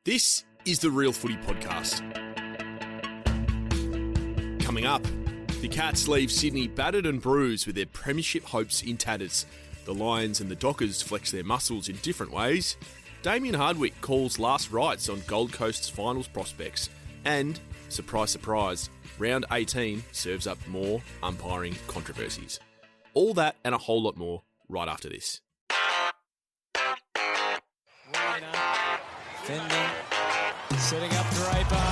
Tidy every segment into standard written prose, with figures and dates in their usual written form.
This is the Real Footy Podcast. Coming up, the Cats leave Sydney battered and bruised with their premiership hopes in tatters. The Lions and the Dockers flex their muscles in different ways. Damien Hardwick calls last rites on Gold Coast's finals prospects. And, surprise, surprise, round 18 serves up more umpiring controversies. All that and a whole lot more right after this. Fending, setting up Draper.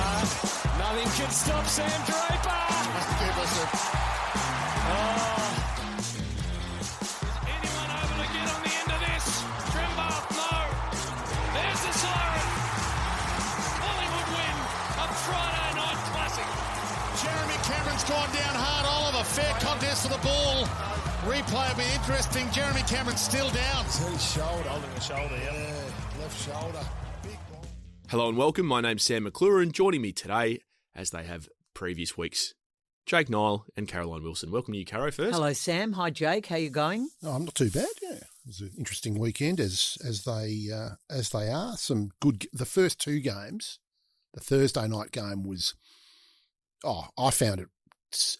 Nothing can stop Sam Draper. Is anyone able to get on the end of this? Trimbath, no. There's the siren. Hollywood win a Friday night classic. Jeremy Cameron's gone down hard. Oliver, fair contest for the ball. Replay will be interesting. Jeremy Cameron's still down. His shoulder, holding the shoulder, left shoulder. Hello and welcome. My name's Sam McClure, and joining me today, as they have previous weeks, Jake Niall and Caroline Wilson. Welcome to you, Caro, first. Hello, Sam. Hi, Jake. How you going? Oh, I'm not too bad. Yeah, it was an interesting weekend, as they are. Some good. The first two games, the Thursday night game was, I found it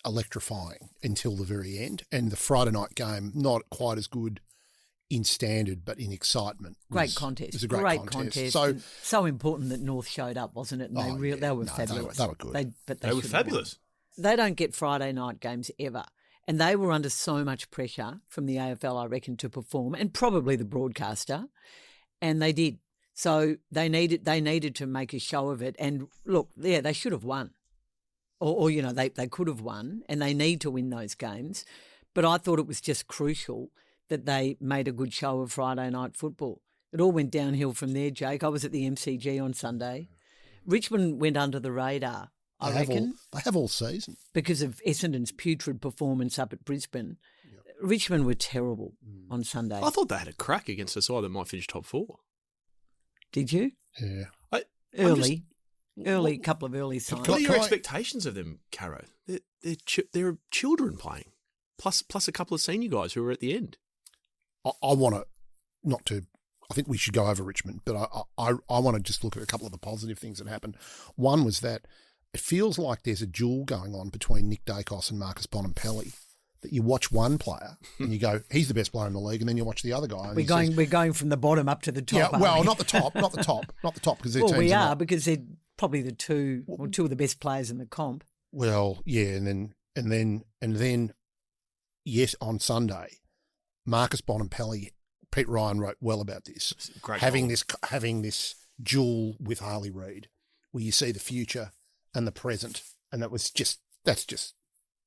electrifying until the very end, and the Friday night game not quite as good in standard, but in excitement. Great contest. It was a great contest. So important that North showed up, wasn't it? And they were fabulous. They were good. They were fabulous. They don't get Friday night games ever. And they were under so much pressure from the AFL, I reckon, to perform, and probably the broadcaster. And they did. So they needed to make a show of it. And look, yeah, they should have won. Or they could have won, and they need to win those games. But I thought it was just crucial that they made a good show of Friday night football. It all went downhill from there, Jake. I was at the MCG on Sunday. Richmond went under the radar, I reckon. They have all season. Because of Essendon's putrid performance up at Brisbane. Yep. Richmond were terrible on Sunday. I thought they had a crack against a side that might finish top four. Did you? Yeah. Early, couple of early signs. What are your expectations of them, Caro? They're children playing, plus a couple of senior guys who are at the end. I want to, I think we should go over Richmond, but I want to just look at a couple of the positive things that happened. One was that it feels like there's a duel going on between Nick Daicos and Marcus Bontempelli, that you watch one player and you go, he's the best player in the league, and then you watch the other guy. And we're going from the bottom up to the top. Yeah, well, not the top, because their teams we are, not, because they're probably two of the best players in the comp. Well, yeah, and then, yes, on Sunday, Marcus Bontempelli, Pete Ryan wrote well about this. Having this duel with Harley Reid, where you see the future and the present, and that's just.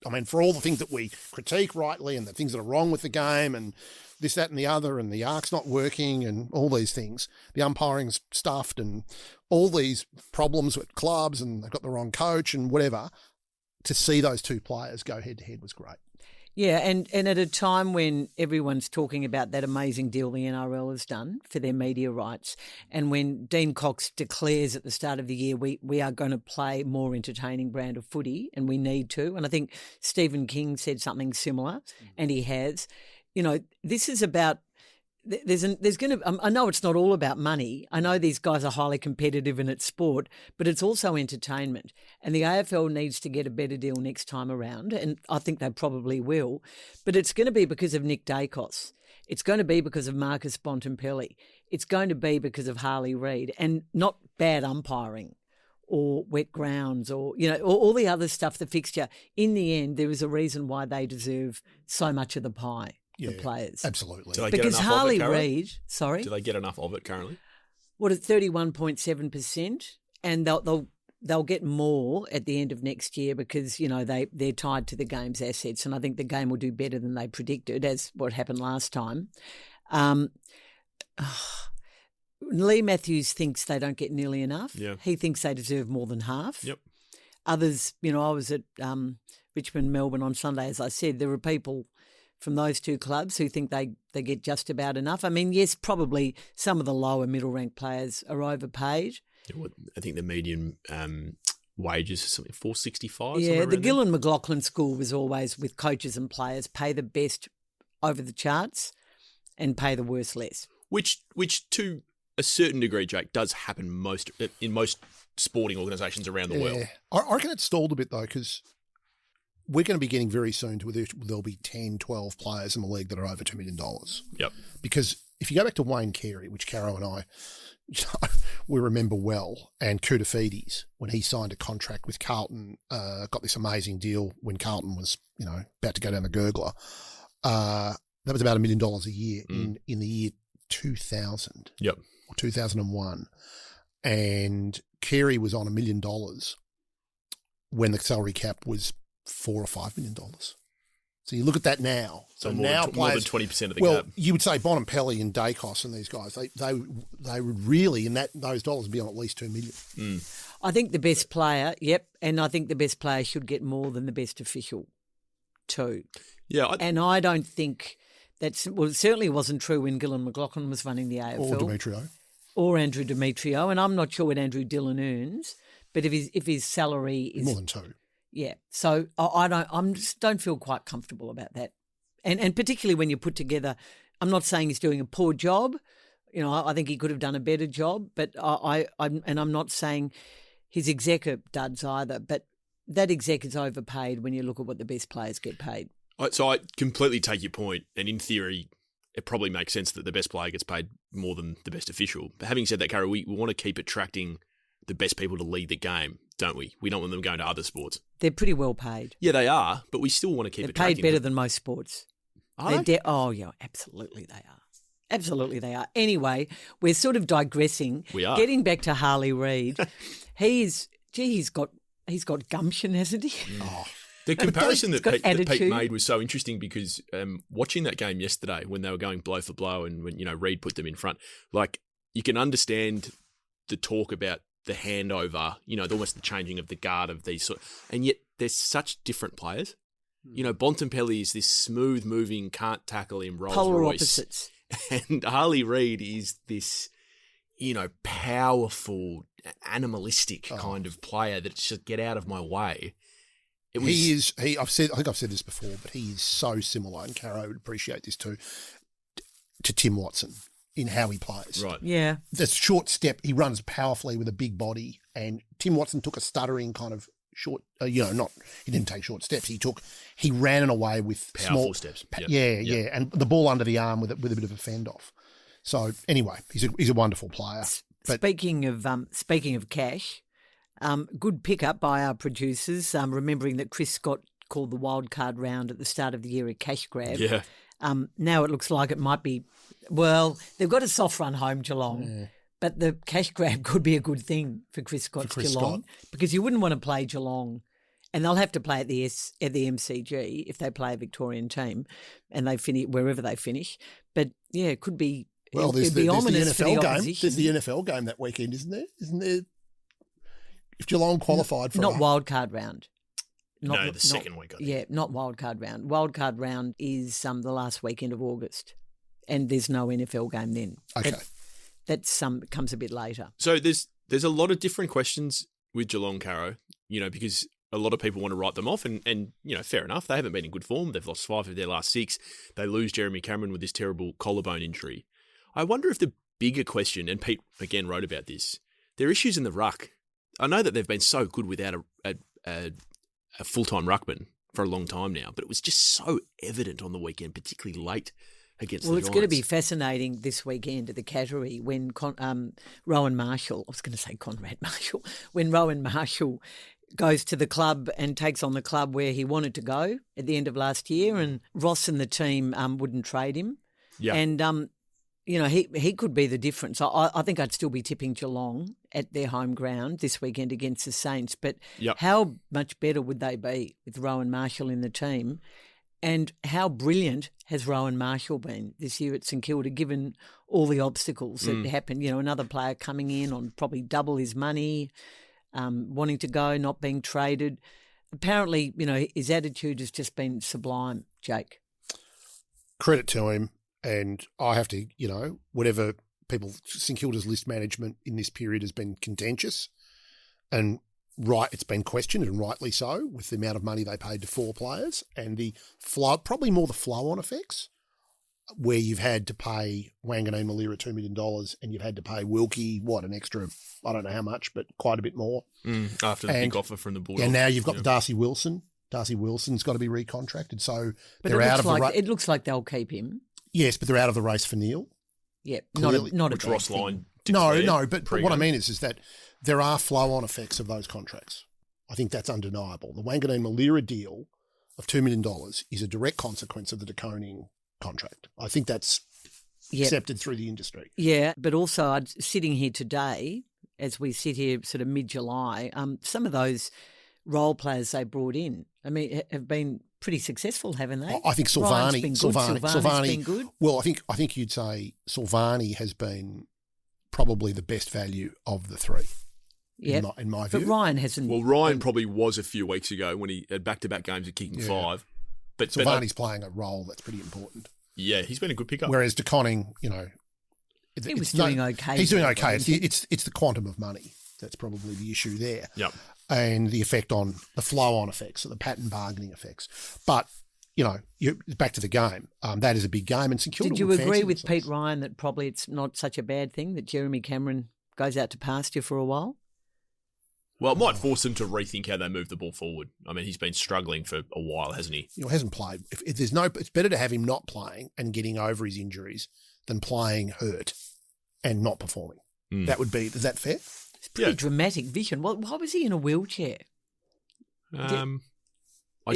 I mean, for all the things that we critique rightly, and the things that are wrong with the game, and this, that, and the other, and the arc's not working, and all these things, the umpiring's stuffed, and all these problems with clubs, and they've got the wrong coach, and whatever. To see those two players go head to head was great. Yeah, and at a time when everyone's talking about that amazing deal the NRL has done for their media rights, and when Dean Cox declares at the start of the year we are going to play more entertaining brand of footy, and we need to, and I think Stephen King said something similar, and he has. This is about. There's going to. I know it's not all about money. I know these guys are highly competitive and it's sport, but it's also entertainment. And the AFL needs to get a better deal next time around, and I think they probably will. But it's going to be because of Nick Daicos. It's going to be because of Marcus Bontempelli. It's going to be because of Harley Reid, and not bad umpiring or wet grounds or all the other stuff, the fixture. In the end, there is a reason why they deserve so much of the pie. The players. Absolutely. Because Harley Reid, sorry? Do they get enough of it currently? What, at 31.7%? And they'll get more at the end of next year because, they're tied to the game's assets, and I think the game will do better than they predicted, as what happened last time. Lee Matthews thinks they don't get nearly enough. Yeah. He thinks they deserve more than half. Yep. Others, I was at Richmond, Melbourne on Sunday, as I said, there are people from those two clubs who think they get just about enough. I mean, yes, probably some of the lower middle-ranked players are overpaid. Yeah, I think the median wages are something $4.65. Yeah, the Gill and McLaughlin school was always, with coaches and players, pay the best over the charts and pay the worst less. Which to a certain degree, Jake, does happen in most sporting organisations around the world. I reckon it's stalled a bit though, because we're going to be getting very soon to where there'll be 10, 12 players in the league that are over $2 million. Yep. Because if you go back to Wayne Carey, which Caro and I, we remember well, and Koutafidis, when he signed a contract with Carlton, got this amazing deal when Carlton was, about to go down the gurgler. That was about $1 million a year in the year 2000. Yep. Or 2001. And Carey was on $1 million when the salary cap was $4 or $5 million. So you look at that now. So now more than 20% of the well, cap. you would say Bontempelli and Daicos and these guys, they would really, in those dollars, be on at least $2 million. I think the best player, and I think the best player should get more than the best official too. Yeah. And I don't think it certainly wasn't true when Gillon McLachlan was running the AFL. Or Demetrio. Or Andrew Demetrio, and I'm not sure what Andrew Dillon earns, but if his salary is more than $2. Yeah, so I just don't feel quite comfortable about that, and particularly when you put together. I'm not saying he's doing a poor job, I think he could have done a better job, but I'm not saying his exec are duds either. But that exec is overpaid when you look at what the best players get paid. So I completely take your point, and in theory, it probably makes sense that the best player gets paid more than the best official. But having said that, Cara, we want to keep attracting the best people to lead the game, don't we? We don't want them going to other sports. They're pretty well paid. Yeah, they are, but we still want to keep attracting paid better them. than most sports. Are they? Oh, yeah, absolutely they are. Absolutely they are. Anyway, we're sort of digressing. We are. Getting back to Harley Reid. He's got gumption, hasn't he? Oh. The comparison that Pete made was so interesting because watching that game yesterday when they were going blow for blow and when Reid put them in front, you can understand the talk about the handover, almost the changing of the guard of these and yet they're such different players. Bontempelli is this smooth moving, can't tackle him Rolls Polar Royce. Opposites. And Harley Reid is this, powerful, animalistic kind of player that's just get out of my way. I think I've said this before, but he is so similar, and Caro would appreciate this too, to Tim Watson in how he plays. Right. Yeah. The short step, he runs powerfully with a big body, and Tim Watson took a stuttering kind of short, he didn't take short steps. He ran away with powerful small steps. Yeah, and the ball under the arm with a bit of a fend off. So anyway, he's a wonderful player. But speaking of cash. Good pickup by our producers, remembering that Chris Scott called the wildcard round at the start of the year a cash grab. Yeah. Now it looks like it might be, they've got a soft run home, Geelong, but the cash grab could be a good thing for Chris Scott's Geelong because you wouldn't want to play Geelong, and they'll have to play at the MCG if they play a Victorian team and they finish wherever they finish. But, yeah, it could be there's the ominous for the NFL game. opposition. There's the NFL game that weekend, isn't there? Isn't there? If Geelong qualified for not wildcard round. The second week. I think. Yeah, not wildcard round. Wildcard round is the last weekend of August, and there's no NFL game then. Okay, that's comes a bit later. So there's a lot of different questions with Geelong, Caro. Because a lot of people want to write them off, and fair enough. They haven't been in good form. They've lost 5 of their last 6. They lose Jeremy Cameron with this terrible collarbone injury. I wonder if the bigger question, and Pete again wrote about this, there are issues in the ruck. I know that they've been so good without a full-time ruckman for a long time now, but it was just so evident on the weekend, particularly late against the Giants. Well, it's going to be fascinating this weekend at the Cattery when Rowan Marshall, I was going to say Conrad Marshall, when Rowan Marshall goes to the club and takes on the club where he wanted to go at the end of last year, and Ross and the team wouldn't trade him. Yeah. And he could be the difference. I think I'd still be tipping Geelong at their home ground this weekend against the Saints. But how much better would they be with Rowan Marshall in the team? And how brilliant has Rowan Marshall been this year at St Kilda, given all the obstacles that happened? Another player coming in on probably double his money, wanting to go, not being traded. Apparently, his attitude has just been sublime, Jake. Credit to him. And I have to, whatever St Kilda's list management in this period has been contentious, and it's been questioned, and rightly so, with the amount of money they paid to 4 players and the flow, probably more the flow-on effects where you've had to pay Wanganeen Malira $2 million and you've had to pay Wilkie, an extra, I don't know how much, but quite a bit more. After the big offer from the Bulldogs. And now you've got Darcy Wilson. Darcy Wilson's got to be recontracted. So but they're out of the race. It looks like they'll keep him. Yes, but they're out of the race for Neil. Yeah, clearly. not a Which bad Ross thing. Lyon No, but what I mean is that there are flow-on effects of those contracts. I think that's undeniable. The Wanganeen Malira deal of $2 million is a direct consequence of the DeConing contract. I think that's accepted through the industry. Yeah, but also sitting here today, as we sit here sort of mid-July, some of those role players they brought in, I mean, have been pretty successful, haven't they? I think Silvani's been good. Well, I think you'd say Silvani has been probably the best value of the three. Yeah, in my view. But Ryan hasn't. Well, Ryan probably was a few weeks ago when he had back-to-back games of kicking 5. But Silvani's playing a role that's pretty important. Yeah, he's been a good pickup. Whereas DeConning, he was doing okay. He's doing okay. It's the quantum of money that's probably the issue there. Yep. And the effect on the flow-on effects, or the pattern bargaining effects. But back to the game. That is a big game, and St Kilda. Did you agree with Pete Ryan that probably it's not such a bad thing that Jeremy Cameron goes out to pasture for a while? Well, it might force them to rethink how they move the ball forward. I mean, he's been struggling for a while, hasn't he? He hasn't played. If there's it's better to have him not playing and getting over his injuries than playing hurt and not performing. Is that fair? It's pretty dramatic vision. Why was he in a wheelchair? I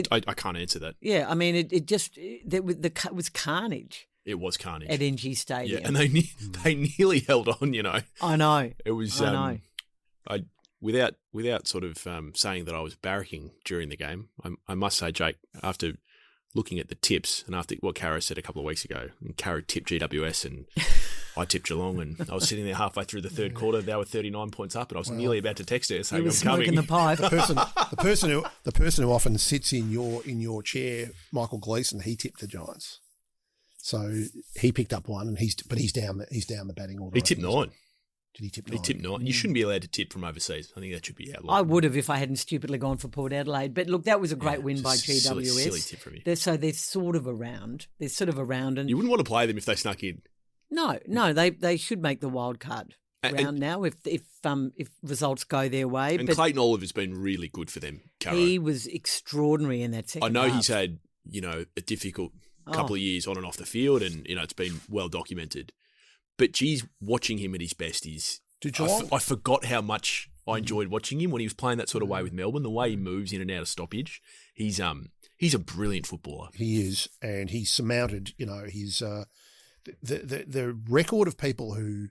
can't answer that. Yeah, I mean, it was carnage. It was carnage at NG Stadium. Yeah, and they nearly held on. I know. It was. I know. Without sort of saying that I was barracking during the game, I must say, Jake, after looking at the tips and after what Caro said a couple of weeks ago, and Caro tipped GWS and I tipped Geelong, and I was sitting there halfway through the third quarter. They were 39 points up, and I was nearly about to text her saying, "I'm coming." The pipe. the person who often sits in your chair, Michael Gleeson, he tipped the Giants, so he picked up one, and he's down the batting order. He tipped 9. Did he tip 9? He tipped 9. You shouldn't be allowed to tip from overseas. I think that should be outlawed. I would have if I hadn't stupidly gone for Port Adelaide. But look, that was a great win by GWS. Silly tip from you. They're sort of around. And you wouldn't want to play them if they snuck in. No, they should make the wild card round now if results go their way. And Clayton Oliver's been really good for them, Caro. He was extraordinary in that second I know half. he's had, a difficult couple of years on and off the field, and, it's been well documented. But, geez, watching him at his best is... I forgot how much I enjoyed watching him when he was playing that sort of way with Melbourne, the way he moves in and out of stoppage. He's a brilliant footballer. He is, and he's surmounted, his... The record of people who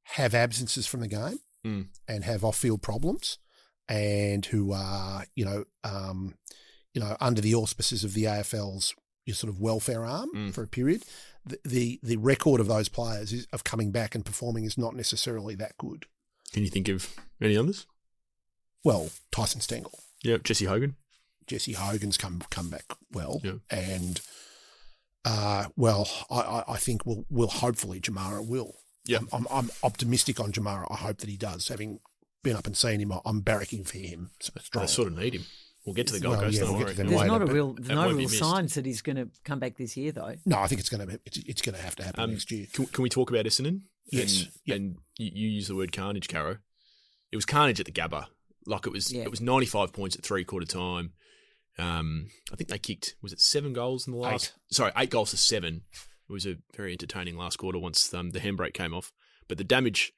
have absences from the game and have off-field problems and who are, under the auspices of the AFL's sort of welfare arm for a period, the record of those players of coming back and performing is not necessarily that good. Can you think of any others? Well, Tyson Stengel. Yeah, Jesse Hogan. Jesse Hogan's come back well, and I think we'll hopefully Jamara will. Yeah, I'm optimistic on Jamara. I hope that he does. Having been up and seen him, I'm barracking for him. They sort of need him. We'll get to the Gold Coast. Don't worry. There's no real signs that he's going to come back this year, though. No, I think it's going to have to happen next year. Can we talk about Essendon? Yes. And you use the word carnage, Caro. It was carnage at the Gabba. Like it was 95 points at 3/4 time. I think they kicked, was it 7 goals in the last? 8. Sorry, 8 goals to 7. It was a very entertaining last quarter once the handbrake came off. But the damage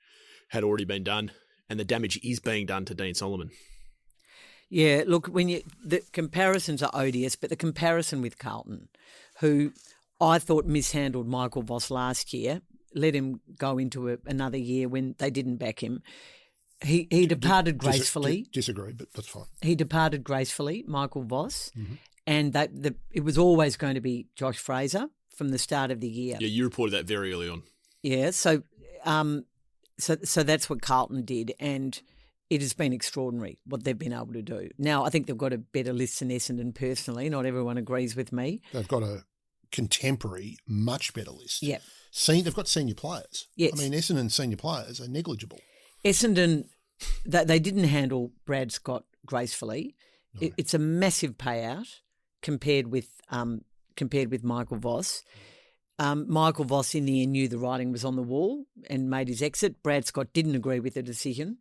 had already been done, and the damage is being done to Dean Solomon. Yeah, look, the comparisons are odious, but the comparison with Carlton, who I thought mishandled Michael Voss last year, let him go into another year when they didn't back him. He departed gracefully. Disagree, but that's fine. He departed gracefully, Michael Voss, and it was always going to be Josh Fraser from the start of the year. Yeah, you reported that very early on. Yeah, so that's what Carlton did, and it has been extraordinary what they've been able to do. Now, I think they've got a better list than Essendon personally. Not everyone agrees with me. They've got a contemporary, much better list. Yeah. They've got senior players. Yes. I mean, Essendon's senior players are negligible. Essendon, they didn't handle Brad Scott gracefully. No. It's a massive payout compared with Michael Voss. Michael Voss in the end knew the writing was on the wall and made his exit. Brad Scott didn't agree with the decision,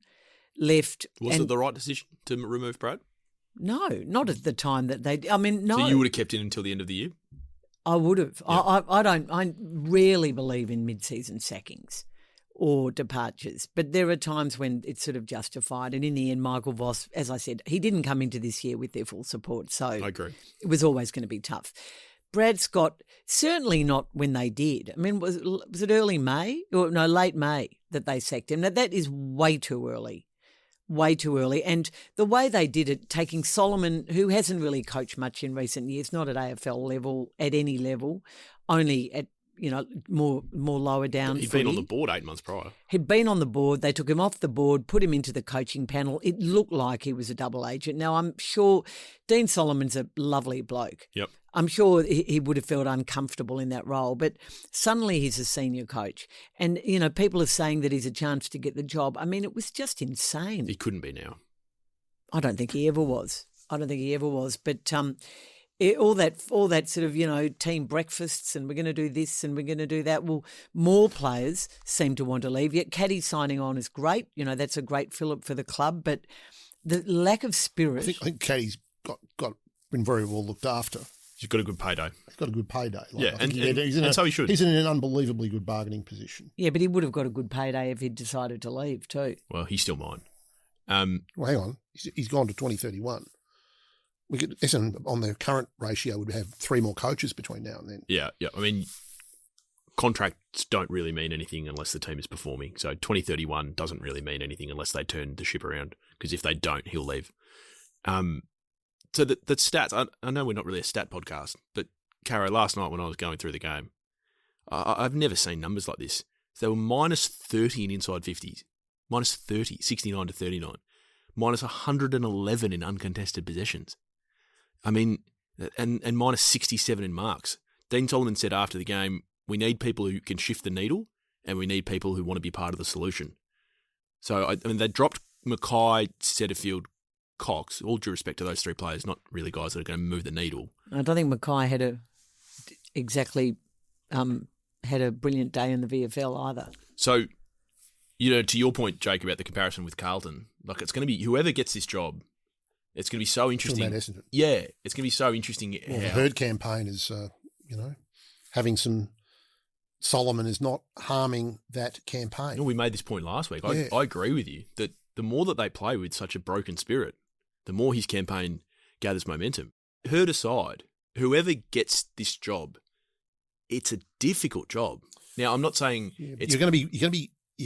left. Was it the right decision to remove Brad? No, not at the time that they. I mean, no. So you would have kept him until the end of the year? I would have. Yeah. I rarely believe in mid-season sackings or departures, but there are times when it's sort of justified. And in the end, Michael Voss, as I said, he didn't come into this year with their full support, so I agree. It was always going to be tough. Brad Scott, certainly not when they did. I mean, was it early May? Or no, late May that they sacked him. Now, that is way too early. Way too early. And the way they did it, taking Solomon, who hasn't really coached much in recent years, not at AFL level, at any level, only at, more lower down. He'd been on the board 8 months prior. He'd been on the board. They took him off the board, put him into the coaching panel. It looked like he was a double agent. Now, I'm sure Dean Solomon's a lovely bloke. Yep. I'm sure he would have felt uncomfortable in that role, but suddenly he's a senior coach. And, people are saying that he's a chance to get the job. I mean, it was just insane. He couldn't be now. I don't think he ever was. But all that sort of, team breakfasts and we're going to do this and we're going to do that. Well, more players seem to want to leave. Yet Caddy signing on is great. That's a great fillip for the club. But the lack of spirit. I think Caddy's been very well looked after. He's got a good payday. Yeah, so he should. He's in an unbelievably good bargaining position. Yeah, but he would have got a good payday if he'd decided to leave too. Well, he's still mine. Well, hang on. He's gone to 2031. Essendon, on their current ratio, would have 3 more coaches between now and then. Yeah. I mean, contracts don't really mean anything unless the team is performing. So 2031 doesn't really mean anything unless they turn the ship around, because if they don't, he'll leave. So the stats, I know we're not really a stat podcast, but Caro, last night when I was going through the game, I've never seen numbers like this. They were minus 30 in inside 50s, minus 30, 69 to 39, minus 111 in uncontested possessions. I mean, and minus 67 in marks. Dean Solomon said after the game, we need people who can shift the needle and we need people who want to be part of the solution. So, I mean, they dropped Mackay, Setterfield, Cox, all due respect to those 3 players, not really guys that are going to move the needle. I don't think Mackay had a brilliant day in the VFL either. So, to your point, Jake, about the comparison with Carlton, like it's going to be whoever gets this job, it's going to be so interesting. Yeah, it's going to be so interesting. Well, the Herd campaign is, having some Solomon is not harming that campaign. We made this point last week. Yeah. I agree with you that the more that they play with such a broken spirit, the more his campaign gathers momentum. Herd aside, whoever gets this job, it's a difficult job. Now, I'm not saying it's you're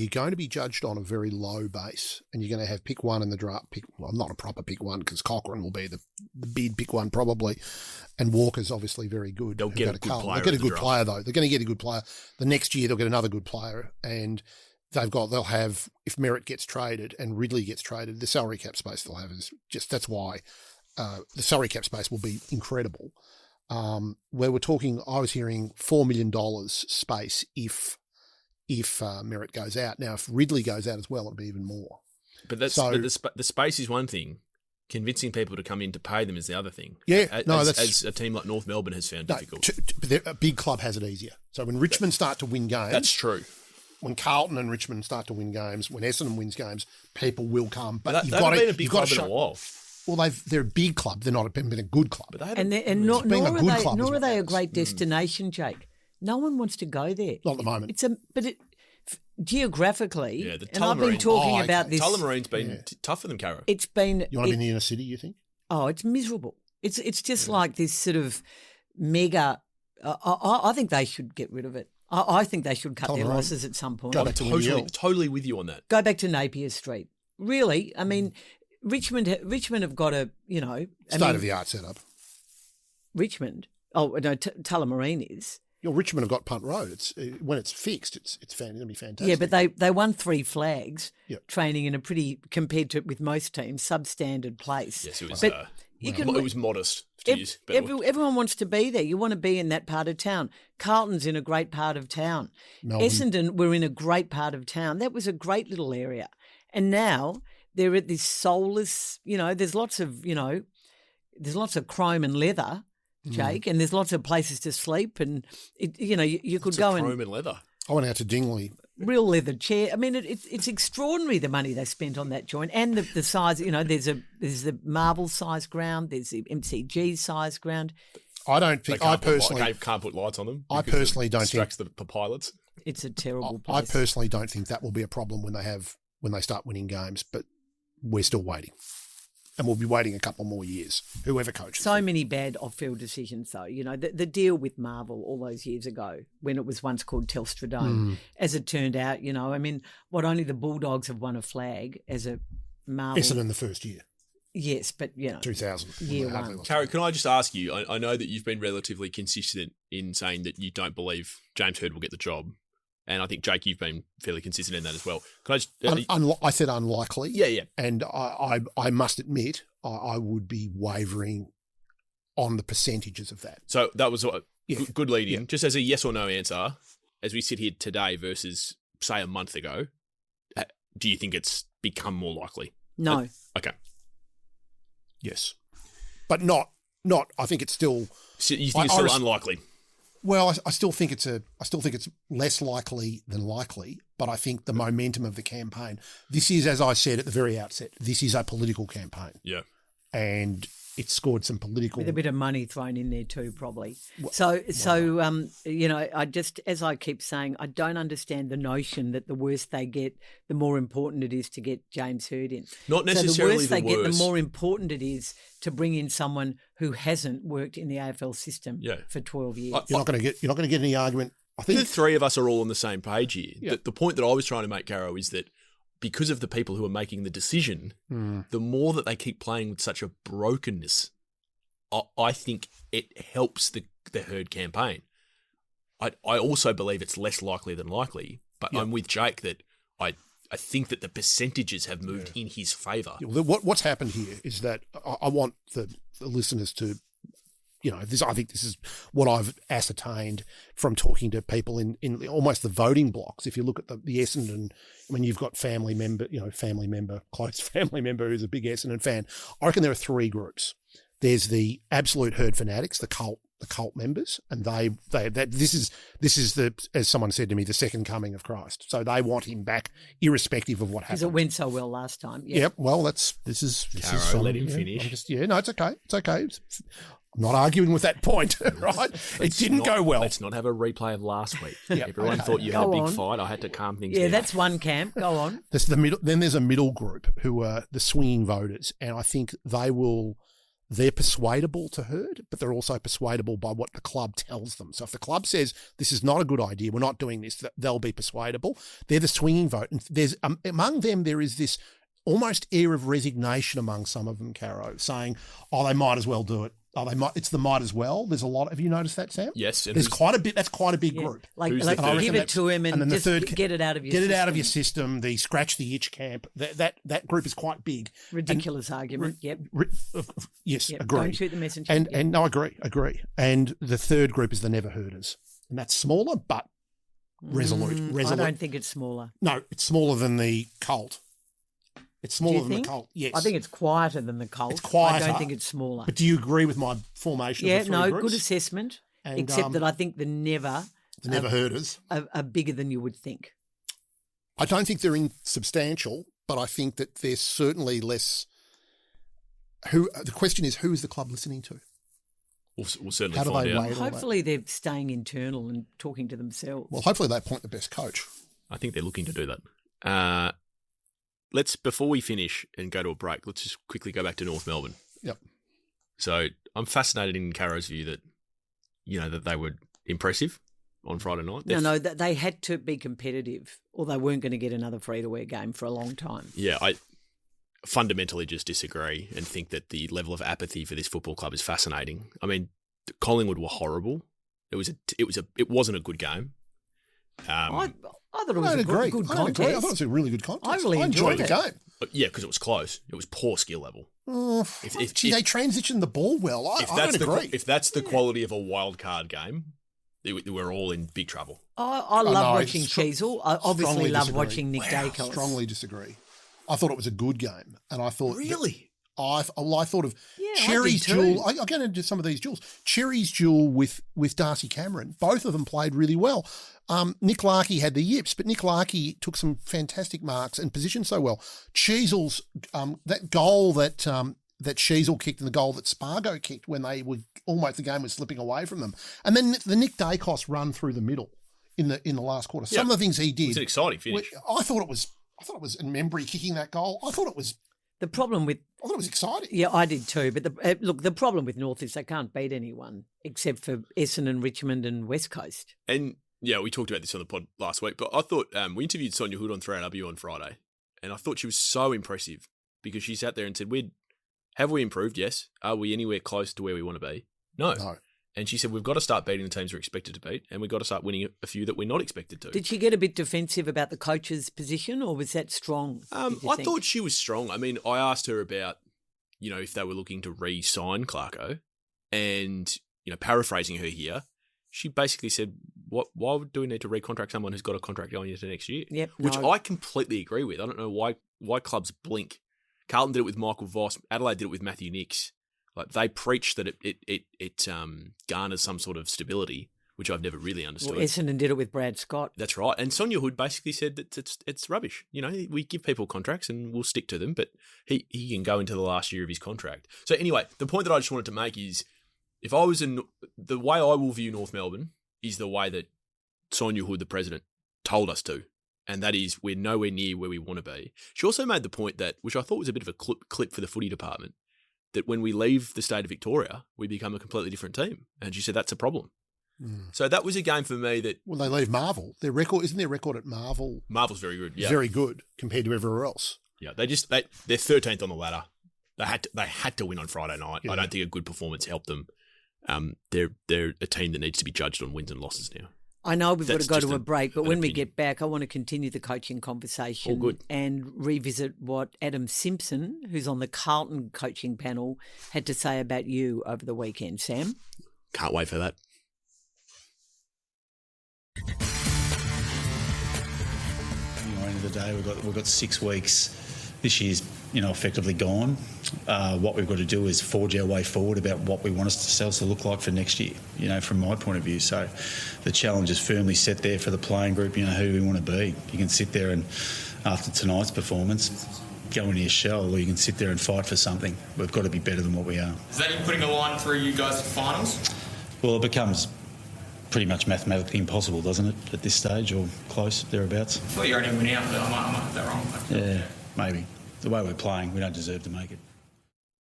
going to be judged on a very low base, and you're going to have pick 1 in the draft. Not a proper pick 1 because Cochrane will be the bid pick 1 probably, and Walker's obviously very good. They'll get a good player. They'll get a good player though. They're going to get a good player. The next year they'll get another good player, and they'll have, if Merritt gets traded and Ridley gets traded, the salary cap space they'll have is just, that's why the salary cap space will be incredible. Where we're talking, I was hearing $4 million space if Merritt goes out. Now, if Ridley goes out as well, it'll be even more. But the space is one thing. Convincing people to come in to pay them is the other thing. Yeah, as a team like North Melbourne has found difficult. A big club has it easier. So when Richmond start to win games, that's true. When Carlton and Richmond start to win games, when Essendon wins games, people will come. But you've got to, been a big club in a while. Well, they're a big club. They're not been a good club. Nor are they a great destination, Jake. No one wants to go there. Not at the moment. Geographically, yeah, and I've been talking about this. Tullamarine's been tougher than Carro. It's been. You want to be in the inner city, you think? Oh, it's miserable. It's just like this sort of mega. I think they should get rid of it. I think they should cut their losses at some point. I'm totally with you on that. Go back to Napier Street. Really, I mean, Richmond have got a state of the art setup. Richmond. Oh no, Tullamarine is. Richmond have got Punt Road. When it's fixed, it's going to be fantastic. Yeah, but they won 3 flags, training in a pretty, compared to with most teams, substandard place. Yes, it was. It was modest. Everyone wants to be there. You want to be in that part of town. Carlton's in a great part of town. Melbourne. Essendon were in a great part of town. That was a great little area. And now they're at this soulless. There's lots of chrome and leather. Jake, and there's lots of places to sleep, and you could go chrome and leather. I went out to Dingley. Real leather chair. I mean, it's extraordinary the money they spent on that joint and the size. There's the Marvel size ground. There's the MCG size ground. I don't think. I personally can't put lights on them. I personally don't think distracts the pilots. It's a terrible I place. personally don't think that will be a problem when they start winning games. But we're still waiting, and we'll be waiting a couple more years. Whoever coaches. So many bad off-field decisions, though. The deal with Marvel all those years ago, when it was once called Telstra Dome, as it turned out, only the Bulldogs have won a flag as a Marvel. Essendon the first year. Yes, but 2000. Year one. Carrie, can I just ask you? I know that you've been relatively consistent in saying that you don't believe James Hird will get the job, and I think Jake, you've been fairly consistent in that as well. Can I just? I said unlikely. Yeah. And I must admit, I would be wavering on the percentages of that. So that was a good lead in. Yeah. Just as a yes or no answer, as we sit here today versus say a month ago, do you think it's become more likely? No. Okay. Yes, but not. I think it's still. So you think it's still unlikely? Well, I still think it's less likely than likely. But I think the momentum of the campaign. This is, as I said at the very outset, this is a political campaign. Yeah, and it scored some political with a bit of money thrown in there too, probably. I just, as I keep saying, I don't understand the notion that the worse they get, the more important it is to get James Hird in. Not necessarily the worse they the get, worst. the more important it is to bring in someone who hasn't worked in the AFL system for 12 years. You're not going to get any argument. I think the three of us are all on the same page here. Yeah. The point that I was trying to make, Caro, is that because of the people who are making the decision, the more that they keep playing with such a brokenness, I think it helps the Hird campaign. I also believe it's less likely than likely, but I'm with Jake that I think that the percentages have moved in his favour. What's happened here is that I want the listeners to, I think this is what I've ascertained from talking to people in almost the voting blocks. If you look at the Essendon, when you've got close family member who's a big Essendon fan, I reckon there are three groups. There's the absolute Hird fanatics, the cult members, and this is the, as someone said to me, the second coming of Christ. So they want him back, irrespective of what happened. Because it went so well last time. Yeah. Yep. Well, this is. Let him finish. No, it's okay. It's okay. I'm not arguing with that point, right? It didn't go well. Let's not have a replay of last week. Everyone thought you had a big fight. I had to calm things down. Yeah, that's one camp. Go on. Then there's a middle group who are the swinging voters, and I think they're persuadable to Hird, but they're also persuadable by what the club tells them. So if the club says this is not a good idea, we're not doing this, they'll be persuadable. They're the swinging vote, and there's among them there is this almost air of resignation among some of them, Caro, saying, "Oh, they might as well do it. Oh, it's the might as well." There's a lot. Have you noticed that, Sam? Yes. There's quite a bit. That's quite a big group. Like give it to him and then just get it out of your system. Get it out of your system. The scratch the itch camp. That group is quite big. Ridiculous argument. Yes, yep. agree. Don't shoot the messenger. And no, agree. And the third group is the never hearders, and that's smaller but resolute. I don't think it's smaller. No, it's smaller than the cult. It's smaller than the cult, yes. I think it's quieter than the cult. It's quieter. I don't think it's smaller. But do you agree with my formation of the three groups? Good assessment, except that I think the never hearders are bigger than you would think. I don't think they're insubstantial, but I think that they're certainly less... The question is, who is the club listening to? We'll certainly How do find they out. weigh Hopefully they're staying internal and talking to themselves. Well, hopefully they appoint the best coach. I think they're looking to do that. Before we finish and go to a break, let's just quickly go back to North Melbourne. Yep. So I'm fascinated in Caro's view that, that they were impressive on Friday night. No, they had to be competitive or they weren't going to get another free-to-wear game for a long time. Yeah, I fundamentally just disagree and think that the level of apathy for this football club is fascinating. I mean, Collingwood were horrible. It wasn't a good game. I thought it was a good contest. I thought it was a really good contest. I really enjoyed the game. Yeah, because it was close. It was poor skill level. They transitioned the ball well. I don't agree. If that's the quality of a wild card game, we're all in big trouble. I love watching Cheezel. I obviously love watching Nick Daicos. Strongly disagree. I thought it was a good game, and I thought really. I thought of Yeah, Cherry's I did too. duel. I get into some of these duels. Cherry's duel with Darcy Cameron. Both of them played really well. Nick Larkey had the yips, but Nick Larkey took some fantastic marks and positioned so well. Cheesel's that goal that Cheesel kicked and the goal that Spargo kicked when they were almost the game was slipping away from them, and then the Nick Daicos run through the middle in the last quarter. Some of the things he did. It was an exciting finish. I thought it was and Membry kicking that goal. I thought it was exciting. Yeah, I did too. But the problem with North is they can't beat anyone except for Essendon, Richmond and West Coast. And yeah, we talked about this on the pod last week, but I thought we interviewed Sonia Hood on 3AW on Friday, and I thought she was so impressive because she sat there and said, have we improved? Yes. Are we anywhere close to where we want to be? No. And she said, we've got to start beating the teams we're expected to beat, and we've got to start winning a few that we're not expected to. Did she get a bit defensive about the coach's position, or was that strong? I thought she was strong. I mean, I asked her about, if they were looking to re-sign Clarko, and, paraphrasing her here, she basically said, why do we need to recontract someone who's got a contract going into next year? Yep, which I completely agree with. I don't know why clubs blink. Carlton did it with Michael Voss. Adelaide did it with Matthew Nicks. Like, they preach that it garners some sort of stability, which I've never really understood. Well, Essendon did it with Brad Scott. That's right. And Sonia Hood basically said that it's rubbish. We give people contracts and we'll stick to them, but he can go into the last year of his contract. So anyway, the point that I just wanted to make is, if I was the way I will view North Melbourne is the way that Sonia Hood, the president, told us to. And that is, we're nowhere near where we want to be. She also made the point that, which I thought was a bit of a clip for the footy department, that when we leave the state of Victoria, we become a completely different team. And she said that's a problem. So that was a game for me that... Well, they leave Marvel. Isn't their record at Marvel... Marvel's very good, yeah. Very good compared to everywhere else. Yeah, they're 13th on the ladder. They had to win on Friday night. Yeah. I don't think a good performance helped them. They're a team that needs to be judged on wins and losses now. I know we've got to go to a break, but when we opinion. get back, I want to continue the coaching conversation All good. and revisit what Adam Simpson, who's on the Carlton coaching panel, had to say about you over the weekend. Sam? Can't wait for that. End of the day, we've got 6 weeks. This year's effectively gone. What we've got to do is forge our way forward about what we want ourselves to look like for next year. From my point of view, so the challenge is firmly set there for the playing group. Who we want to be. You can sit there and after tonight's performance, go into your shell, or you can sit there and fight for something. We've got to be better than what we are. Is that you putting a line through you guys to finals? Well, it becomes pretty much mathematically impossible, doesn't it, at this stage, or close, thereabouts? I thought you already went out, but I might have that wrong. Yeah, maybe. The way we're playing, we don't deserve to make it.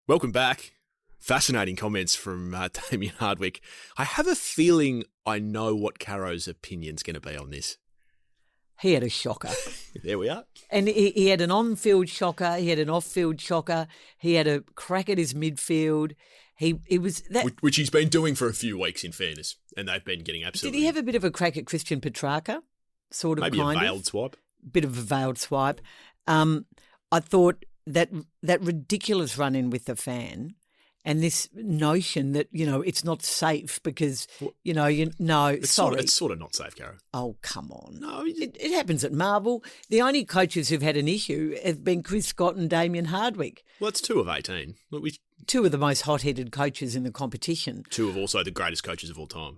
Welcome back. Fascinating comments from Damien Hardwick. I have a feeling I know what Caro's opinion's going to be on this. He had a shocker. There we are. And he had an on-field shocker. He had an off-field shocker. He had a crack at his midfield. He was that, which he's been doing for a few weeks, in fairness, and they've been getting absolutely... Did he have a bit of a crack at Christian Petrarca? Sort of, maybe kind a veiled swipe? Bit of a veiled swipe. I thought that ridiculous run-in with the fan and this notion that, it's not safe because, It's sorry. sort of not safe, Caro. Oh, come on. No, it happens at Marvel. The only coaches who've had an issue have been Chris Scott and Damien Hardwick. Well, it's 2 of 18. Look, Two of the most hot-headed coaches in the competition. 2 of also the greatest coaches of all time.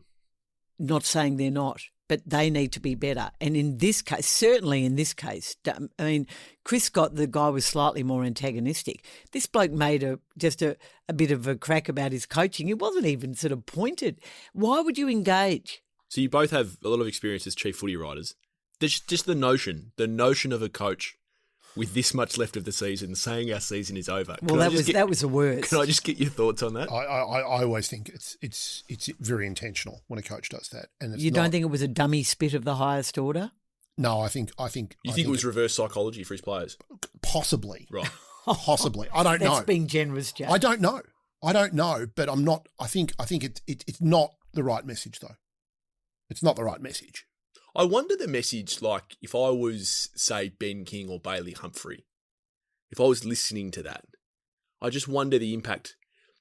Not saying they're not, but they need to be better. And in this case, certainly in this case, I mean, Chris Scott, the guy was slightly more antagonistic. This bloke made just a bit of a crack about his coaching. It wasn't even sort of pointed. Why would you engage? So you both have a lot of experience as chief footy writers. There's just the notion of a coach with this much left of the season saying our season is over. Well, that was a word. Can I just get your thoughts on that? I always think it's very intentional when a coach does that. And you don't think it was a dummy spit of the highest order? No, I think You think it was reverse psychology for his players? Possibly. Right. Possibly. I don't know. That's being generous, Jack. I don't know, but I'm not. I think it's not the right message though. It's not the right message. I wonder the message, like, if I was, say, Ben King or Bailey Humphrey, if I was listening to that, I just wonder the impact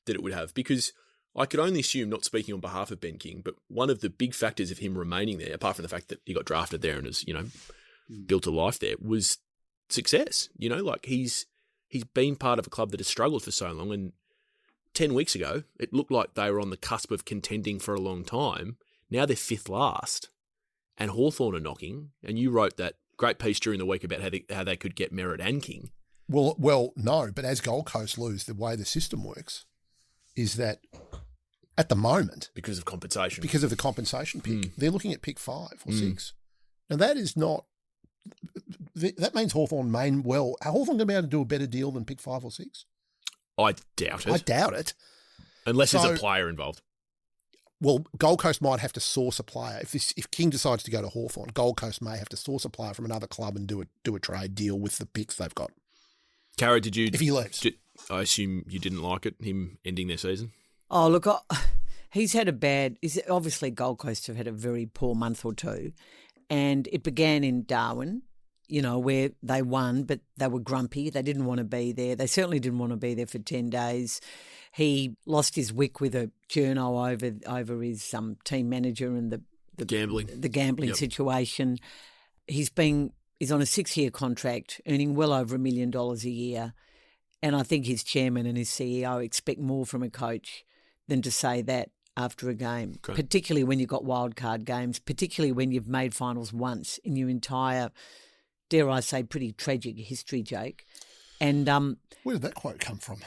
that it would have, because I could only assume, not speaking on behalf of Ben King, but one of the big factors of him remaining there, apart from the fact that he got drafted there and has, built a life there, was success. Like he's he's been part of a club that has struggled for so long, and 10 weeks ago, it looked like they were on the cusp of contending for a long time. Now they're fifth last, and Hawthorn are knocking, and you wrote that great piece during the week about how they could get Merritt and King. Well, no, but as Gold Coast lose, the way the system works is that at the moment, Because of compensation. because of the compensation pick, they're looking at pick 5 or 6. Now that is not. That means Hawthorn Are Hawthorn going to be able to do a better deal than pick 5 or 6? I doubt it. I doubt it. Unless there's a player involved. Well, Gold Coast might have to source a player. If King decides to go to Hawthorn, Gold Coast may have to source a player from another club and do a trade deal with the picks they've got. Cara, if he leaves. I assume you didn't like it, him ending their season? Oh, look, he's had a bad. Obviously, Gold Coast have had a very poor month or two, and it began in Darwin, where they won, but they were grumpy. They didn't want to be there. They certainly didn't want to be there for 10 days. He lost his wick with a journo over his team manager and the gambling situation. He's on a 6-year contract, earning well over $1 million a year. And I think his chairman and his CEO expect more from a coach than to say that after a game, particularly when you've got wildcard games, particularly when you've made finals once in your entire, dare I say, pretty tragic history, Jake. And where did that quote come from?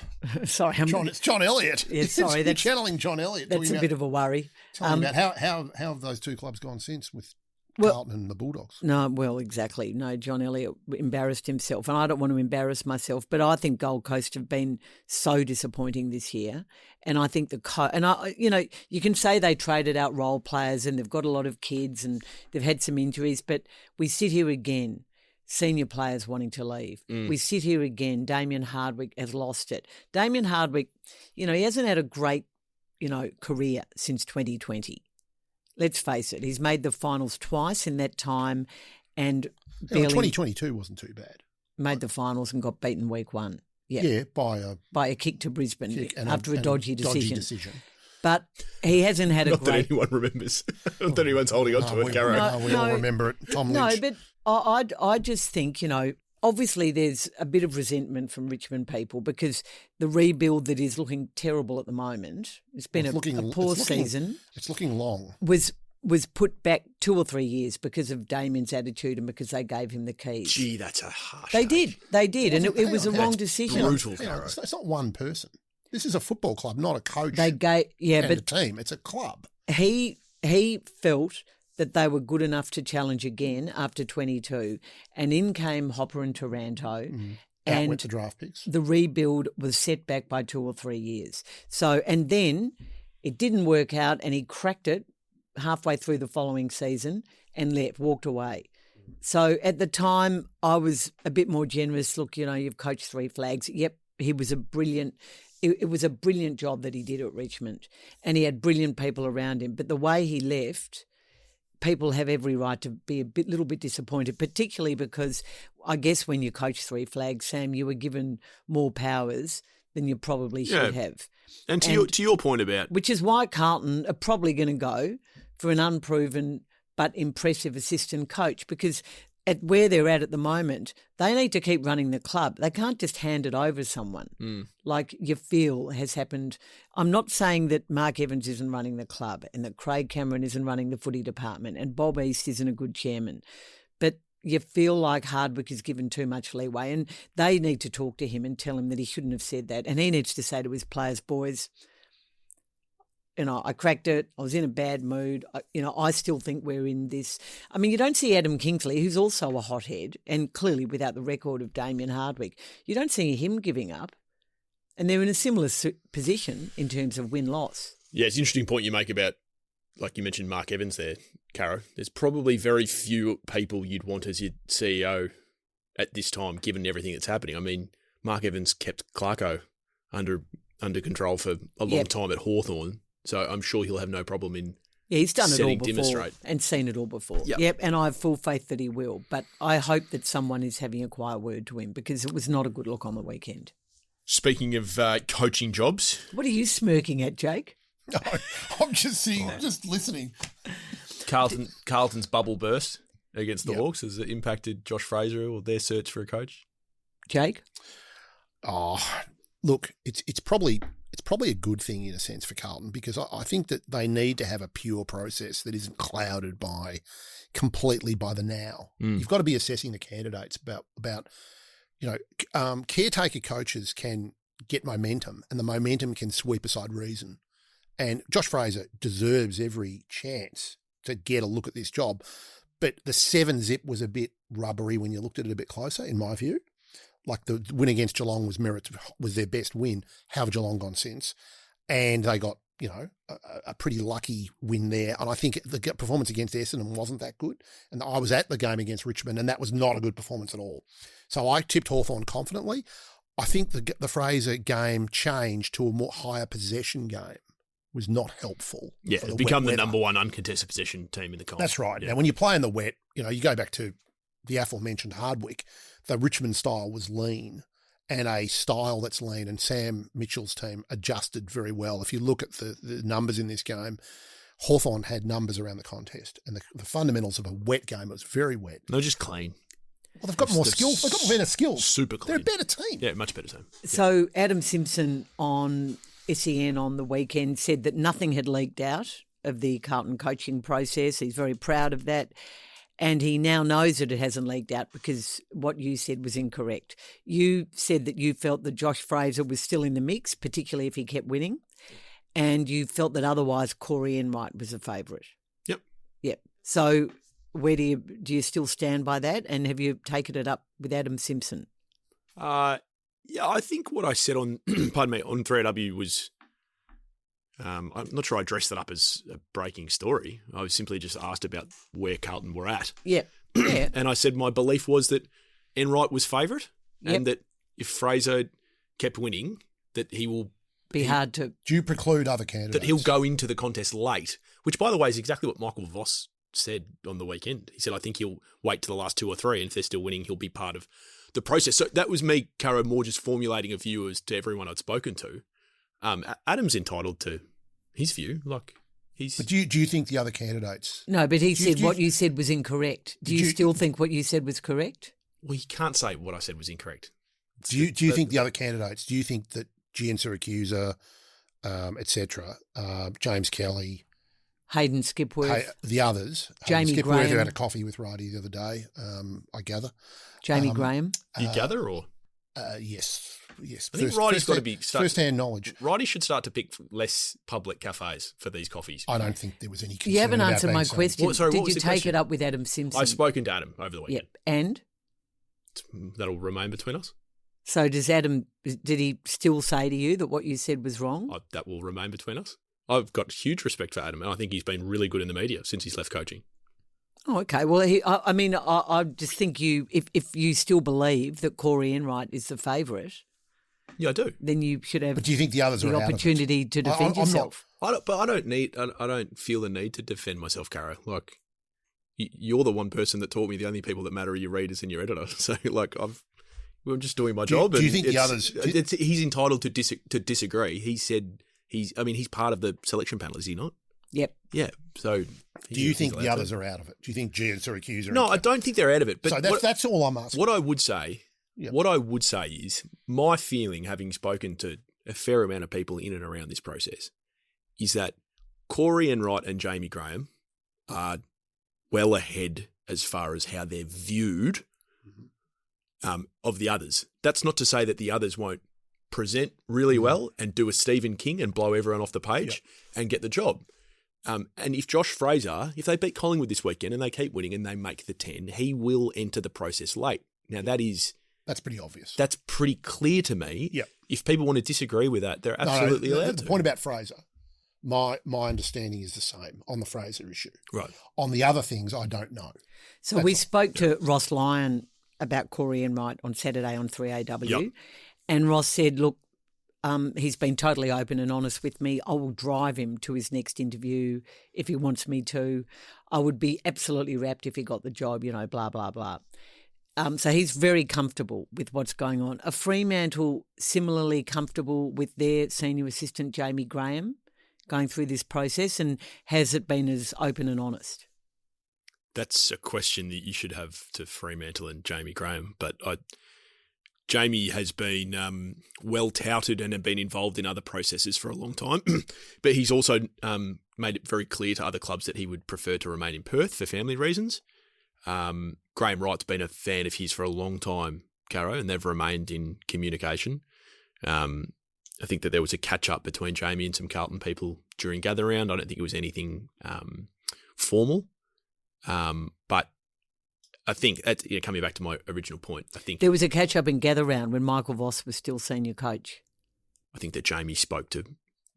Sorry, it's John Elliott. Yeah, sorry, that's channeling John Elliott. That's a bit of a worry. Talking about how have those two clubs gone since with Carlton and the Bulldogs? No, well, exactly. No, John Elliott embarrassed himself, and I don't want to embarrass myself, but I think Gold Coast have been so disappointing this year, and I think you can say they traded out role players and they've got a lot of kids and they've had some injuries, but we sit here again. Senior players wanting to leave. We sit here again. Damien Hardwick has lost it. Damien Hardwick, he hasn't had a great, career since 2020. Let's face it. He's made the finals twice in that time, and 2022 wasn't too bad. Made the finals and got beaten week 1. Yeah, by a kick to Brisbane after a dodgy decision. But he hasn't had Not that anyone remembers. Not that anyone's holding on to it, Caro. We all remember it. Tom Lynch. No, but I just think, obviously there's a bit of resentment from Richmond people because the rebuild that is looking terrible at the moment, it's been a poor season. It's looking long. Was put back 2 or 3 years because of Damien's attitude and because they gave him the keys. Gee, that's a harsh They did, and it was a wrong decision. Brutal, it's not one person. This is a football club, not a coach but a team. It's a club. He felt that they were good enough to challenge again after 22, and in came Hopper and Taranto. Out went the draft picks. The rebuild was set back by 2 or 3 years. So, and then it didn't work out, and he cracked it halfway through the following season and walked away. So at the time, I was a bit more generous. Look, you've coached 3 flags. Yep, he was it was a brilliant job that he did at Richmond, and he had brilliant people around him. But the way he left, people have every right to be little bit disappointed, particularly because I guess when you coach 3 flags, Sam, you were given more powers than you probably should have. And to your point about... Which is why Carlton are probably going to go for an unproven but impressive assistant coach, because at where they're at the moment, they need to keep running the club. They can't just hand it over to someone like you feel has happened. I'm not saying that Mark Evans isn't running the club and that Craig Cameron isn't running the footy department and Bob East isn't a good chairman, but you feel like Hardwick is given too much leeway, and they need to talk to him and tell him that he shouldn't have said that, and he needs to say to his players, boys, I cracked it. I was in a bad mood. I still think we're in this. I mean, you don't see Adam Kingsley, who's also a hothead, and clearly without the record of Damien Hardwick, you don't see him giving up. And they're in a similar position in terms of win-loss. Yeah, it's an interesting point you make about, like you mentioned, Mark Evans there, Caro. There's probably very few people you'd want as your CEO at this time, given everything that's happening. I mean, Mark Evans kept Clarko under control for a long time at Hawthorn. So I'm sure he'll have no problem in he's done it all before demonstrate. And seen it all before. Yep, and I have full faith that he will. But I hope that someone is having a quiet word to him because it was not a good look on the weekend. Speaking of coaching jobs. What are you smirking at, Jake? No, I'm just listening. Carlton's bubble burst against the Hawks. Has it impacted Josh Fraser or their search for a coach? Jake? Oh, look, it's probably a good thing in a sense for Carlton, because I think that they need to have a pure process that isn't clouded completely by the now. You've got to be assessing the candidates about caretaker coaches can get momentum, and the momentum can sweep aside reason. And Josh Fraser deserves every chance to get a look at this job. But the 7-0 was a bit rubbery when you looked at it a bit closer, in my view. Like the win against Geelong was their best win. How have Geelong gone since? And they got, a pretty lucky win there. And I think the performance against Essendon wasn't that good. And I was at the game against Richmond, and that was not a good performance at all. So I tipped Hawthorn confidently. I think the Fraser game changed to a more higher possession game was not helpful. Yeah, it's become the number one uncontested possession team in the comp. That's right. Yeah. Now, when you play in the wet, you go back to the aforementioned Hardwick, the Richmond style was lean, and a style that's lean, and Sam Mitchell's team adjusted very well. If you look at the numbers in this game, Hawthorn had numbers around the contest, and the fundamentals of a wet game, it was very wet. No, just clean. Well, they've got more skills. They've got better skills. Super clean. They're a better team. Yeah, much better team. So Adam Simpson on SEN on the weekend said that nothing had leaked out of the Carlton coaching process. He's very proud of that. And he now knows that it hasn't leaked out because what you said was incorrect. You said that you felt that Josh Fraser was still in the mix, particularly if he kept winning. And you felt that otherwise Corey Enright was a favourite. Yep. Yep. So where do you still stand by that? And have you taken it up with Adam Simpson? Yeah, I think what I said on, pardon me, on 3AW was, I'm not sure I dressed that up as a breaking story. I was simply just asked about where Carlton were at. Yeah. Yeah. And I said my belief was that Enright was favourite, Yep. and that if Fraser kept winning, that he will Be hard to... Do you preclude other candidates? that he'll go into the contest late, which, by the way, is exactly what Michael Voss said on the weekend. He said, I think he'll wait to the last 2 or 3, and if they're still winning, he'll be part of the process. So that was me, Caro, more just formulating a view as to everyone I'd spoken to. Adam's entitled to his view. But do you think the other candidates? No, but he said what you said was incorrect. Do you still think what you said was correct? Well, you can't say what I said was incorrect. Do you think the other candidates? Do you think that Gian Siracusa, etc., James Kelly, Hayden Skipworth, the others, Jamie Skipworth, who Graham. had a coffee with Righty the other day, I gather. Jamie Graham? You gather, or Yes. I think Righty's got to be first-hand knowledge. Righty should start to pick less public cafes for these coffees. I don't think there was any concern. You haven't about answered being my so- question. What Did was you the take question? it up with Adam Simpson? I've spoken to Adam over the weekend. Yep. And That'll remain between us. so did he still say to you that what you said was wrong? That will remain between us. I've got huge respect for Adam, and I think he's been really good in the media since he's left coaching. Oh, okay. Well, I just think if you still believe that Corey Enright is the favourite, Yeah, I do. then you should have But do you think the others are the out of it? opportunity to defend I'm not- yourself. I don't feel the need to defend myself, Caro. Like, you're the one person that taught me the only people that matter are your readers and your editor. So, I'm just doing my job. Do you and think the others? He's entitled to disagree. He said he's part of the selection panel, is he not? Yep. Yeah. So, Do you think the others are out of it? Do you think Gian Siracusa? No, I don't think they're out of it. But So that's all I'm asking. What I would say, Yep. is my feeling, having spoken to a fair amount of people in and around this process, is that Corey Enright and Jamie Graham are well ahead as far as how they're viewed of the others. That's not to say that the others won't present really well and do a Stephen King and blow everyone off the page and get the job. And if Josh Fraser, if they beat Collingwood this weekend and they keep winning and they make the 10, he will enter the process late. Now, That's pretty obvious. that's pretty clear to me. Yep. If people want to disagree with that, they're absolutely allowed The to. point about Fraser, my understanding is the same on the Fraser issue. Right. On the other things, I don't know. So we spoke to Ross Lyon about Corey Enright on Saturday on 3AW, Yep. and Ross said, look, he's been totally open and honest with me. I will drive him to his next interview if he wants me to. I would be absolutely wrapped if he got the job, blah, blah, blah. So he's very comfortable with what's going on. Are Fremantle similarly comfortable with their senior assistant, Jamie Graham, going through this process, and has it been as open and honest? That's a question that you should have to Fremantle and Jamie Graham. But Jamie has been well touted and have been involved in other processes for a long time, but he's also made it very clear to other clubs that he would prefer to remain in Perth for family reasons. Graham Wright's been a fan of his for a long time, Caro, and they've remained in communication. I think that there was a catch-up between Jamie and some Carlton people during gather round. I don't think it was anything formal, but I think, coming back to my original point, I think there was a catch-up in gather round when Michael Voss was still senior coach. I think that Jamie spoke to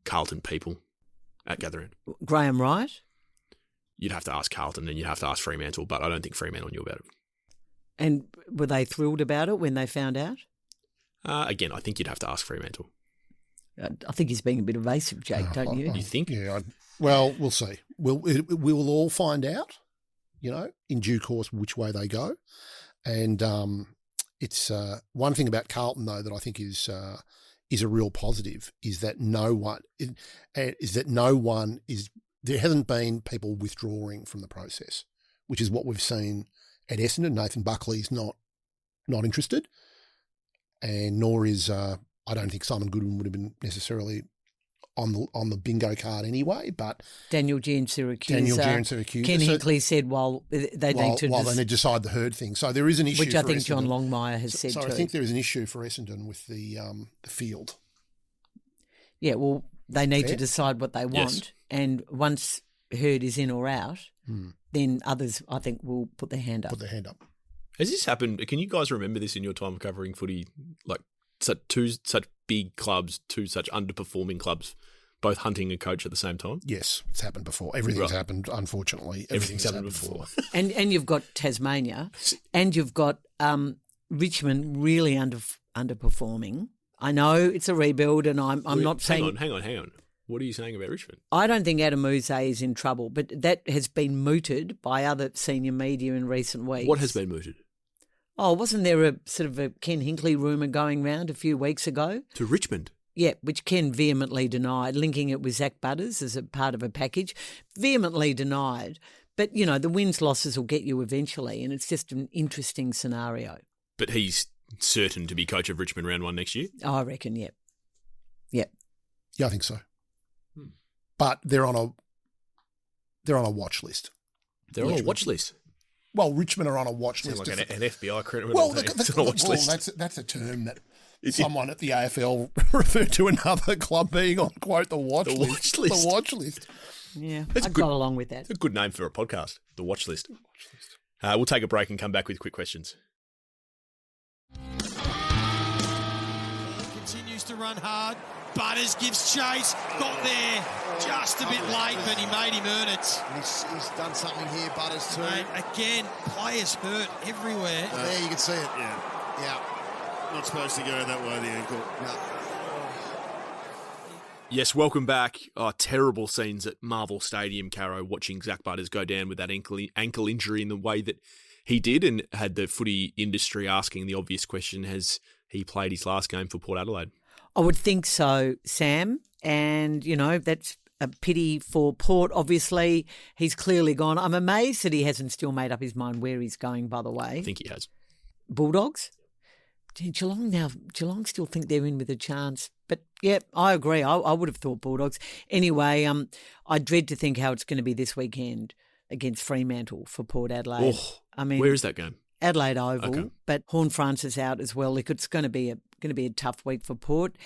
Carlton people at gather round. Graham Wright? You'd have to ask Carlton and you'd have to ask Fremantle, but I don't think Fremantle knew about it. And were they thrilled about it when they found out? Again, I think you'd have to ask Fremantle. I think he's being a bit evasive, Jake, don't you? You think? Yeah. Well, we'll see. We'll all find out, in due course which way they go. And it's one thing about Carlton, though, that I think is a real positive is that there hasn't been people withdrawing from the process, which is what we've seen at Essendon. Nathan Buckley's not interested, and nor is I don't think Simon Goodwin would have been necessarily on the bingo card anyway. But Daniel G and Syracuse. Ken So, Hinkley said while they need to decide the herd thing. So there is an issue, which I think Essendon. John Longmire has said So too. I think there is an issue for Essendon with the field. Yeah, well, they need Fair. to decide what they want, Yes. and once herd is in or out, then others, I think, will put their hand up. Put their hand up. Has this happened? Can you guys remember this in your time of covering footy? Like such big clubs, two such underperforming clubs, both hunting a coach at the same time? Yes, it's happened before. Everything's Right. happened, unfortunately. Everything's happened before. And you've got Tasmania, and you've got Richmond really underperforming. I know it's a rebuild, and I'm not saying. Hang on. What are you saying about Richmond? I don't think Adam Mouze is in trouble, but that has been mooted by other senior media in recent weeks. What has been mooted? Oh, wasn't there a sort of a Ken Hinkley rumour going round a few weeks ago? To Richmond? Yeah, which Ken vehemently denied, linking it with Zach Butters as a part of a package. Vehemently denied. But, the wins-losses will get you eventually, and it's just an interesting scenario. But he's certain to be coach of Richmond round one next year? I reckon, yep. Yep. Yeah, I think so. But they're on a watch list. They're on a watch list. Well, Richmond are on a watch Sounds list. like an FBI criminal. Well, It's on a watch list. that's a term that someone at the AFL referred to another club being on, quote, the watch The list. watch list. The watch list. Yeah, That's I'd good. go along with that. It's a good name for a podcast, The Watch List. We'll take a break and come back with quick questions. Continues to run hard. Butters gives chase. Got there just a bit late, but he made him earn it. He's done something here, Butters, too. Mate, again, players hurt everywhere. There you can see it. Yeah. Not supposed to go that way, the ankle. No. Yes, welcome back. Terrible scenes at Marvel Stadium, Caro, watching Zach Butters go down with that ankle injury in the way that he did, and had the footy industry asking the obvious question, has he played his last game for Port Adelaide? I would think so, Sam. And, that's a pity for Port. Obviously, he's clearly gone. I'm amazed that he hasn't still made up his mind where he's going, by the way. I think he has. Bulldogs? Gee, Geelong still think they're in with a chance. But, yeah, I agree. I would have thought Bulldogs. Anyway, I dread to think how it's going to be this weekend against Fremantle for Port Adelaide. Oh, where is that game? Adelaide Oval, Okay. but Horn-Francis out as well. It's going to be a tough week for Port.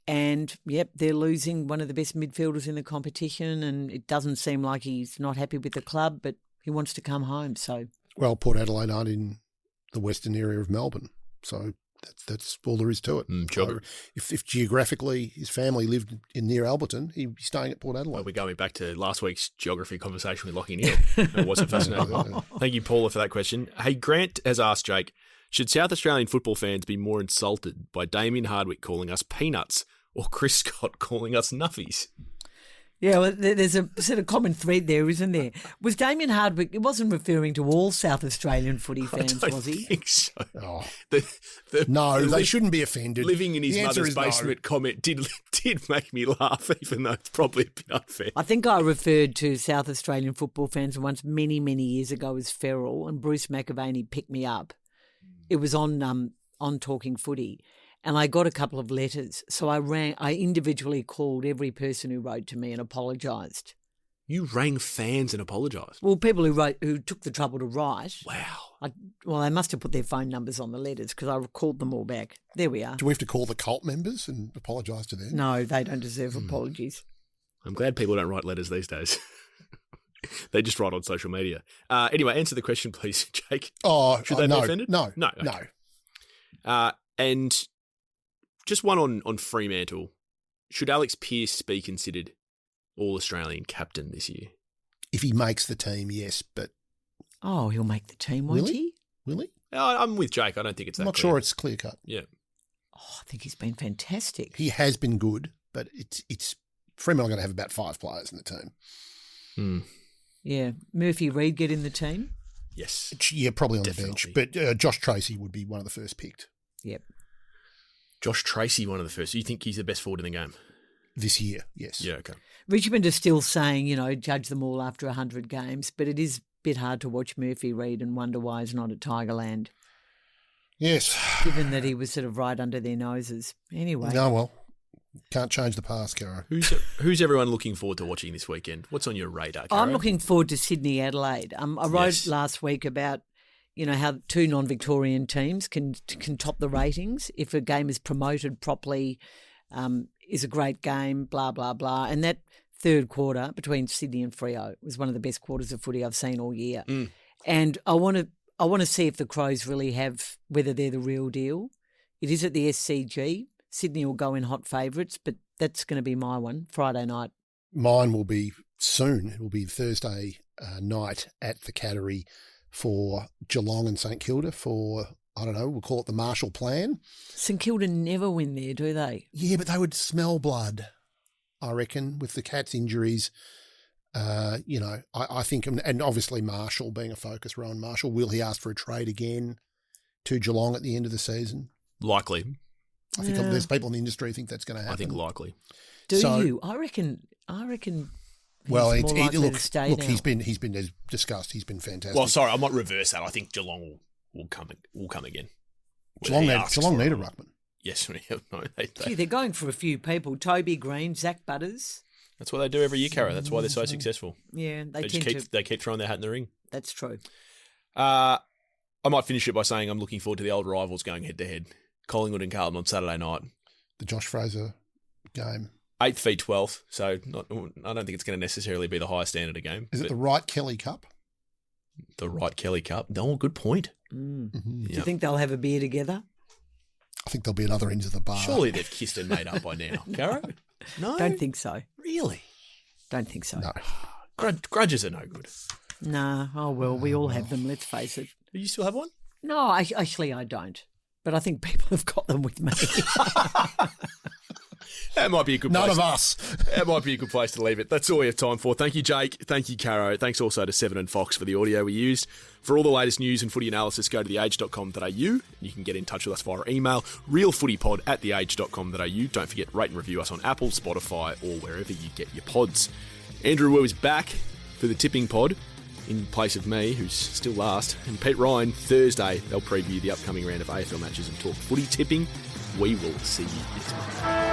And, yep, they're losing one of the best midfielders in the competition, and it doesn't seem like he's not happy with the club, but he wants to come home. So, Well, Port Adelaide aren't in the western area of Melbourne, so that's all there is to it. Sure. If geographically his family lived near Alberton, he'd be staying at Port Adelaide. Well, we're going back to last week's geography conversation with Lockie Neal. It wasn't fascinating. Thank you, Paula, for that question. Hey, Grant has asked Jake, should South Australian football fans be more insulted by Damien Hardwick calling us peanuts or Chris Scott calling us nuffies? yeah, well, there's a sort of common thread there, isn't there? Was Damien Hardwick, it wasn't referring to all South Australian footy fans, I was he? think so. Oh. No, they shouldn't be offended. Living in his The answer mother's is no. basement comment did make me laugh, even though it's probably a bit unfair. I think I referred to South Australian football fans once many, many years ago as feral, and Bruce McAvaney picked me up. It was on on Talking Footy, and I got a couple of letters. So I individually called every person who wrote to me and apologised. You rang fans and apologised? Well, people who took the trouble to write. Wow. They must have put their phone numbers on the letters because I called them all back. There we are. Do we have to call the cult members and apologise to them? No, they don't deserve apologies. I'm glad people don't write letters these days. They just write on social media. Anyway, answer the question, please, Jake. Should they be offended? No. And just one on Fremantle. Should Alex Pearce be considered All-Australian captain this year? If he makes the team, yes, but... Oh, he'll make the team, won't he? Will he? I'm with Jake. I don't think it's that I'm not sure it's clear-cut. Yeah. Oh, I think he's been fantastic. He has been good, but it's Fremantle are going to have about 5 players in the team. Yeah. Murphy Reid get in the team? Yes. Yeah, probably on Definitely. the bench. But Josh Tracy would be one of the first picked. Yep. Josh Tracy, one of the first. You think he's the best forward in the game? This year, yes. Yeah, okay. Richmond are still saying, judge them all after 100 games, but it is a bit hard to watch Murphy Reid and wonder why he's not at Tigerland. Yes. Given that he was sort of right under their noses. Anyway. No, well, can't change the past, Caro. Who's everyone looking forward to watching this weekend? What's on your radar, Caro? I'm looking forward to Sydney Adelaide. I wrote last week about, how 2 non-Victorian teams can top the ratings if a game is promoted properly, is a great game, blah, blah, blah. And that third quarter between Sydney and Freo was one of the best quarters of footy I've seen all year. And I want to see if the Crows really have, whether they're the real deal. It is at the SCG. Sydney will go in hot favourites, but that's going to be my one, Friday night. Mine will be soon. It will be Thursday night at the Cattery for Geelong and St Kilda for, I don't know, we'll call it the Marshall Plan. St Kilda never win there, do they? Yeah, but they would smell blood, I reckon, with the Cats' injuries. I think, and obviously Marshall being a focus, Rowan Marshall, will he ask for a trade again to Geelong at the end of the season? Likely. I think there's people in the industry who think that's going to happen. I think likely. Do you? I reckon. Well, he's more likely to stay now. he's been as discussed. He's been fantastic. Well, sorry, I might reverse that. I think Geelong will come again. Geelong need a ruckman. Yes, Gee, they're going for a few people. Toby Green, Zach Butters. That's what they do every year, Caro. That's why they're so successful. Yeah, they keep throwing their hat in the ring. That's true. I might finish it by saying I'm looking forward to the old rivals going head to head. Collingwood and Carlton on Saturday night. The Josh Fraser game. 8th v 12th, so I don't think it's going to necessarily be the highest standard of game. Is it the Wright Kelly Cup? The Wright Kelly Cup? No, good point. Mm-hmm. Do you think they'll have a beer together? I think there'll be another end of the bar. Surely they've kissed and made up by now. Caro? No? Don't think so. Really? Don't think so. No. Grudges are no good. Nah. Oh, well, we all have them, let's face it. Do you still have one? No, actually I don't. But I think people have got them with me. That might be a good place. None of us. That might be a good place to leave it. That's all we have time for. Thank you, Jake. Thank you, Caro. Thanks also to Seven and Fox for the audio we used. For all the latest news and footy analysis, go to theage.com.au. You can get in touch with us via email, realfootypod@theage.com.au. Don't forget, rate and review us on Apple, Spotify, or wherever you get your pods. Andrew Wu is back for the tipping pod in place of me, who's still last. And Pete Ryan, Thursday, they'll preview the upcoming round of AFL matches and talk footy tipping. We will see you next month.